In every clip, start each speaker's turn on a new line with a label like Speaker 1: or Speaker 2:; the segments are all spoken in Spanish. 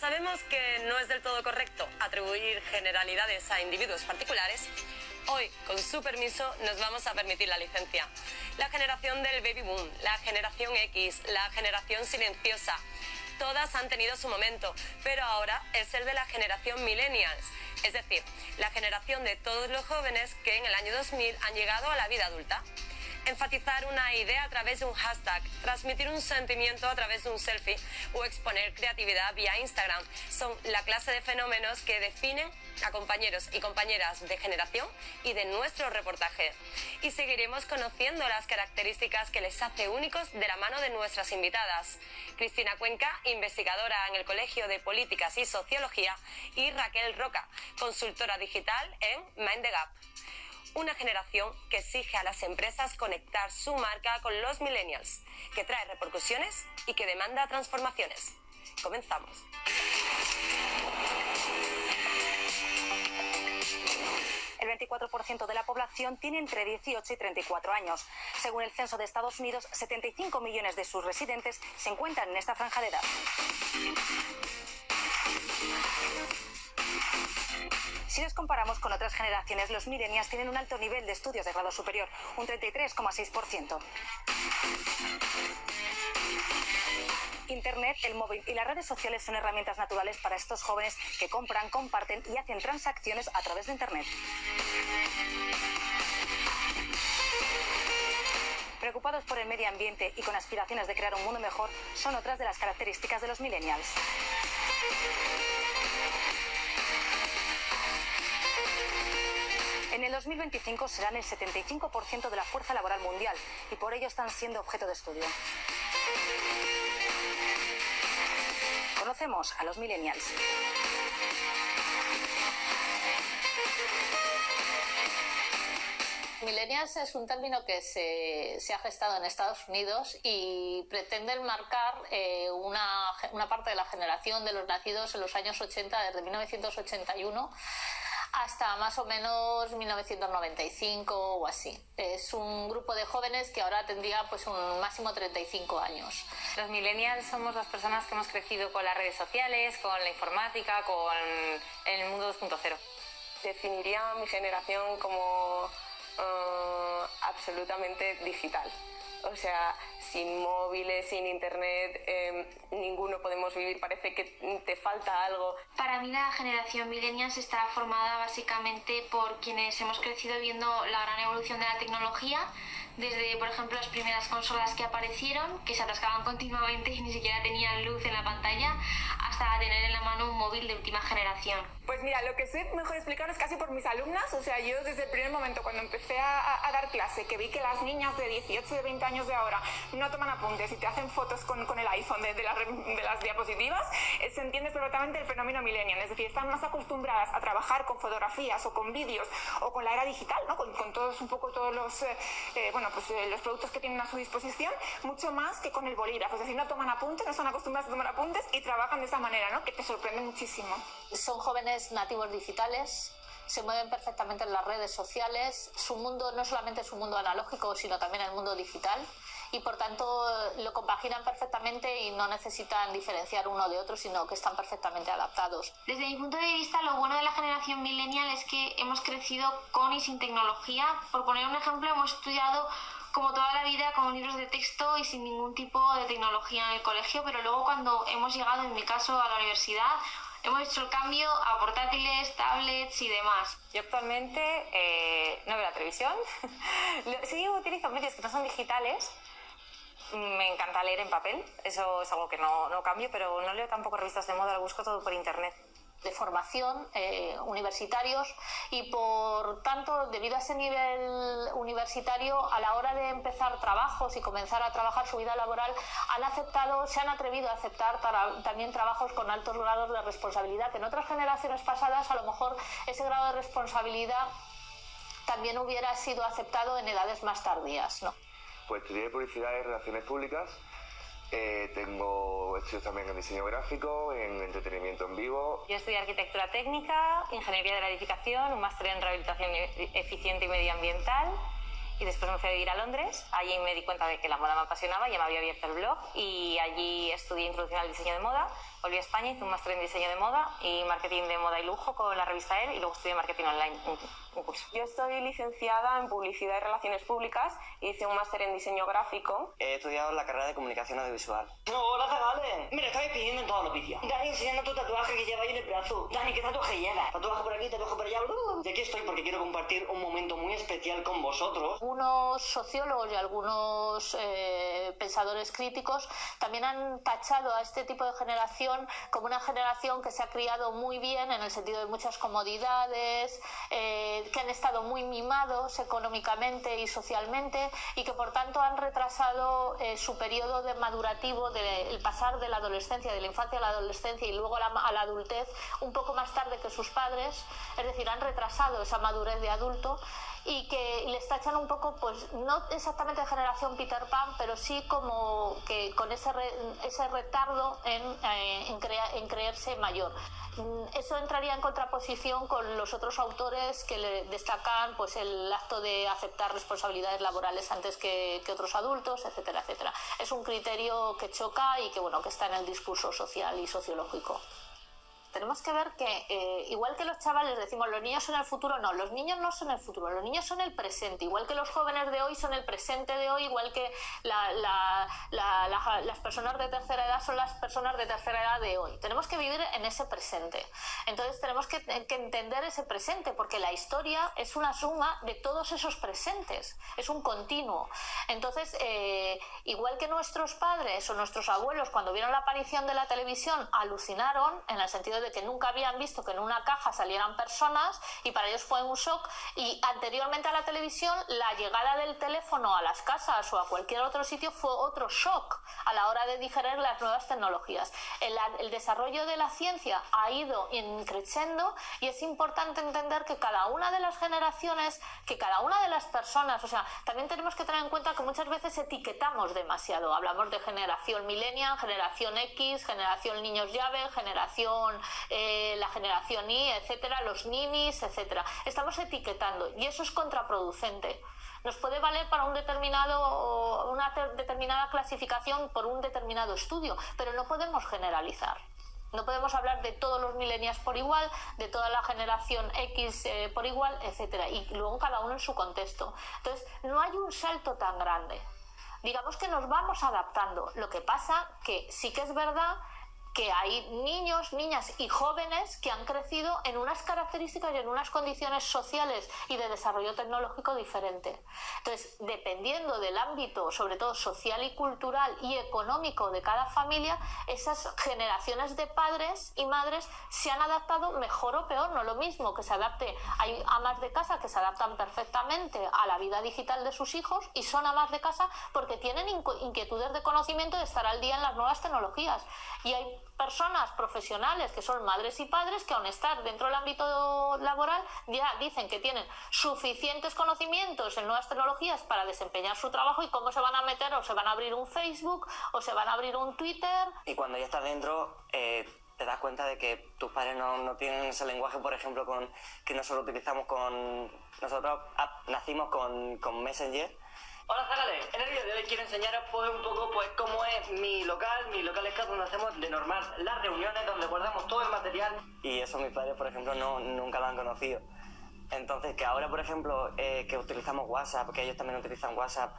Speaker 1: sabemos que no es del todo correcto atribuir generalidades a individuos particulares, hoy, con su permiso, nos vamos a permitir la licencia. La generación del baby boom, la generación X, la generación silenciosa, todas han tenido su momento, pero ahora es el de la generación millennials, es decir, la generación de todos los jóvenes que en el año 2000 han llegado a la vida adulta. Enfatizar una idea a través de un hashtag, transmitir un sentimiento a través de un selfie o exponer creatividad vía Instagram son la clase de fenómenos que definen a compañeros y compañeras de generación y de nuestro reportaje. Y seguiremos conociendo las características que les hace únicos de la mano de nuestras invitadas. Cristina Cuenca, investigadora en el Colegio de Políticas y Sociología, y Raquel Roca, consultora digital en Mind the Gap. Una generación que exige a las empresas conectar su marca con los millennials, que trae repercusiones y que demanda transformaciones. Comenzamos.
Speaker 2: El 24% de la población tiene entre 18 y 34 años. Según el censo de Estados Unidos, 75 millones de sus residentes se encuentran en esta franja de edad. Si los comparamos con otras generaciones, los millennials tienen un alto nivel de estudios de grado superior, un 33,6%. Internet, el móvil y las redes sociales son herramientas naturales para estos jóvenes que compran, comparten y hacen transacciones a través de Internet. Preocupados por el medio ambiente y con aspiraciones de crear un mundo mejor, son otras de las características de los millennials. En el 2025 serán el 75% de la fuerza laboral mundial y por ello están siendo objeto de estudio. Conocemos a los millennials.
Speaker 3: Millennials es un término que se ha gestado en Estados Unidos y pretende marcar una parte de la generación de los nacidos en los años 80, desde 1981 hasta más o menos 1995 o así. Es un grupo de jóvenes que ahora tendría pues un máximo 35 años.
Speaker 4: Los millennials somos las personas que hemos crecido con las redes sociales, con la informática, con el mundo 2.0.
Speaker 5: Definiría a mi generación como absolutamente digital. O sea, sin móviles, sin internet, ninguno podemos vivir, parece que te falta algo.
Speaker 6: Para mí la generación millennials está formada básicamente por quienes hemos crecido viendo la gran evolución de la tecnología, desde, por ejemplo, las primeras consolas que aparecieron, que se atascaban continuamente y ni siquiera tenían luz en la pantalla, hasta tener en la mano un móvil de última generación.
Speaker 7: Pues mira, lo que sé mejor explicar es casi por mis alumnas. O sea, yo desde el primer momento cuando empecé a dar clase, que vi que las niñas de 18 y de 20 años de ahora no toman apuntes y te hacen fotos con el iPhone de las diapositivas, se entiende perfectamente el fenómeno millennial. Es decir, están más acostumbradas a trabajar con fotografías o con vídeos o con la era digital, ¿no? Con todos los productos que tienen a su disposición, mucho más que con el bolígrafo. Es decir, no toman apuntes, no están acostumbradas a tomar apuntes y trabajan de esa manera, ¿no? Que te sorprende muchísimo.
Speaker 3: Son jóvenes nativos digitales, se mueven perfectamente en las redes sociales, su mundo no solamente es un mundo analógico, sino también el mundo digital, y por tanto lo compaginan perfectamente y no necesitan diferenciar uno de otro, sino que están perfectamente adaptados.
Speaker 6: Desde mi punto de vista, lo bueno de la generación millennial es que hemos crecido con y sin tecnología. Por poner un ejemplo, hemos estudiado como toda la vida con libros de texto y sin ningún tipo de tecnología en el colegio, pero luego cuando hemos llegado, en mi caso, a la universidad, hemos hecho el cambio a portátiles, tablets y demás.
Speaker 4: Yo actualmente no veo la televisión, sí utilizo medios que no son digitales. Me encanta leer en papel, eso es algo que no cambio, pero no leo tampoco revistas de moda, lo busco todo por internet.
Speaker 3: De formación, universitarios, y por tanto, debido a ese nivel universitario, a la hora de empezar trabajos y comenzar a trabajar su vida laboral, se han atrevido a aceptar también trabajos con altos grados de responsabilidad, que en otras generaciones pasadas a lo mejor ese grado de responsabilidad también hubiera sido aceptado en edades más tardías, ¿no?
Speaker 8: Pues estudié publicidad y relaciones públicas. Tengo estudios también en diseño gráfico, en entretenimiento en vivo.
Speaker 4: Yo estudié arquitectura técnica, ingeniería de la edificación, un máster en rehabilitación eficiente y medioambiental, y después me fui a vivir a Londres. Allí me di cuenta de que la moda me apasionaba, ya me había abierto el blog y allí estudié introducción al diseño de moda Volví a España, hice un máster en diseño de moda y marketing de moda y lujo con la revista Elle y luego estudié marketing online, un curso.
Speaker 5: Yo estoy licenciada en Publicidad y Relaciones Públicas y hice un máster en Diseño Gráfico.
Speaker 9: He estudiado la carrera de Comunicación Audiovisual.
Speaker 10: No, hola, Zagales. Me lo estáis pidiendo en todos los vídeos. Dani, enseñando tu tatuaje que lleva ahí en el brazo. Dani, ¿qué tatuaje llevas? Tatuaje por aquí, tatuaje por allá. Y aquí estoy porque quiero compartir un momento muy especial con vosotros.
Speaker 3: Algunos sociólogos y algunos pensadores críticos también han tachado a este tipo de generación como una generación que se ha criado muy bien en el sentido de muchas comodidades, que han estado muy mimados económicamente y socialmente y que por tanto han retrasado su periodo de madurativo, del pasar de la adolescencia, de la infancia a la adolescencia y luego a la adultez un poco más tarde que sus padres, es decir, han retrasado esa madurez de adulto y que les tachan un poco, pues no exactamente de generación Peter Pan, pero sí como que con ese retardo en creerse mayor. Eso entraría en contraposición con los otros autores que le destacan pues el acto de aceptar responsabilidades laborales antes que otros adultos, etcétera, etcétera. Es un criterio que choca y que bueno, que está en el discurso social y sociológico. Tenemos que ver que, igual que los chavales decimos los niños son el futuro, no, los niños no son el futuro, los niños son el presente, igual que los jóvenes de hoy son el presente de hoy, igual que las personas de tercera edad son las personas de tercera edad de hoy. Tenemos que vivir en ese presente. Entonces tenemos que entender ese presente, porque la historia es una suma de todos esos presentes, es un continuo. Entonces, igual que nuestros padres o nuestros abuelos cuando vieron la aparición de la televisión alucinaron, en el sentido de que nunca habían visto que en una caja salieran personas y para ellos fue un shock, y anteriormente a la televisión la llegada del teléfono a las casas o a cualquier otro sitio fue otro shock a la hora de digerir las nuevas tecnologías. El desarrollo de la ciencia ha ido creciendo y es importante entender que cada una de las generaciones, que cada una de las personas, o sea, también tenemos que tener en cuenta que muchas veces etiquetamos demasiado, hablamos de generación millennial, generación X, generación niños llave, generación la generación Y, etcétera, los ninis, etcétera. Estamos etiquetando y eso es contraproducente. Nos puede valer para una determinada clasificación por un determinado estudio, pero no podemos generalizar. No podemos hablar de todos los millennials por igual, de toda la generación X por igual, etcétera, y luego cada uno en su contexto. Entonces, no hay un salto tan grande. Digamos que nos vamos adaptando. Lo que pasa que sí que es verdad que hay niños, niñas y jóvenes que han crecido en unas características y en unas condiciones sociales y de desarrollo tecnológico diferente. Entonces, dependiendo del ámbito, sobre todo social y cultural y económico de cada familia, esas generaciones de padres y madres se han adaptado mejor o peor, no lo mismo que se adapte. Hay amas de casa que se adaptan perfectamente a la vida digital de sus hijos y son amas de casa porque tienen inquietudes de conocimiento de estar al día en las nuevas tecnologías. Y hay personas profesionales que son madres y padres que aun estar dentro del ámbito laboral ya dicen que tienen suficientes conocimientos en nuevas tecnologías para desempeñar su trabajo y cómo se van a meter o se van a abrir un Facebook o se van a abrir un Twitter.
Speaker 9: Y cuando ya estás dentro te das cuenta de que tus padres no tienen ese lenguaje, por ejemplo, que nosotros utilizamos nosotros nacimos con Messenger.
Speaker 10: Hola, Zagales. En el vídeo de hoy quiero enseñaros un poco cómo es mi local es donde hacemos de normal las reuniones, donde guardamos todo el material.
Speaker 9: Y eso mis padres, por ejemplo, nunca lo han conocido. Entonces, que ahora, por ejemplo, que utilizamos WhatsApp, que ellos también utilizan WhatsApp,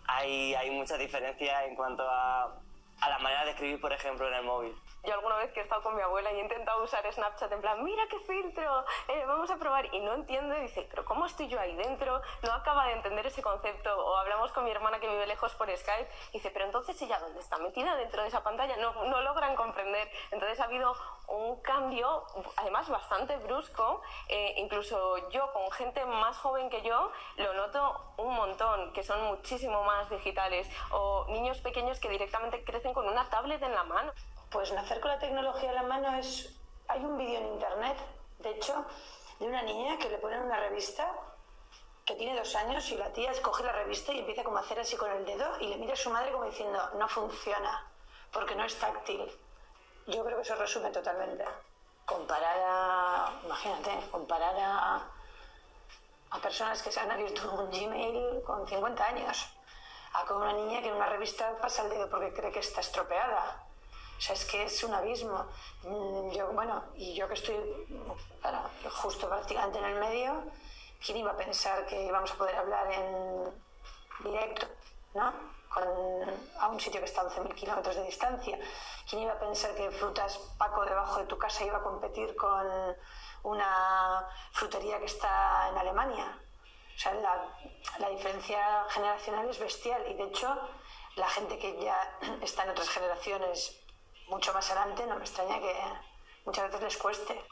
Speaker 9: hay mucha diferencia en cuanto a la manera de escribir, por ejemplo, en el móvil.
Speaker 5: Yo alguna vez que he estado con mi abuela y he intentado usar Snapchat en plan, mira qué filtro, vamos a probar, y no entiende, dice, pero ¿cómo estoy yo ahí dentro? No acaba de entender ese concepto. O hablamos con mi hermana que vive lejos por Skype y dice, pero entonces ella ¿dónde está metida dentro de esa pantalla? No logran comprender. Entonces ha habido un cambio, además bastante brusco, incluso yo con gente más joven que yo lo noto un montón, que son muchísimo más digitales, o niños pequeños que directamente crecen con una tablet en la mano.
Speaker 11: Pues nacer con la tecnología en la mano hay un vídeo en internet, de hecho, de una niña que le ponen una revista que tiene 2 años y la tía coge la revista y empieza como a hacer así con el dedo y le mira a su madre como diciendo, no funciona, porque no es táctil. Yo creo que eso resume totalmente. Comparar a personas que se han abierto un Gmail con 50 años, a con una niña que en una revista pasa el dedo porque cree que está estropeada. O sea, es que es un abismo. Yo que estoy, claro, justo prácticamente en el medio, ¿quién iba a pensar que íbamos a poder hablar en directo, ¿no? A un sitio que está a 11.000 kilómetros de distancia? ¿Quién iba a pensar que Frutas Paco debajo de tu casa iba a competir con una frutería que está en Alemania? O sea, la diferencia generacional es bestial, y de hecho la gente que ya está en otras generaciones mucho más adelante, no me extraña que muchas veces les cueste.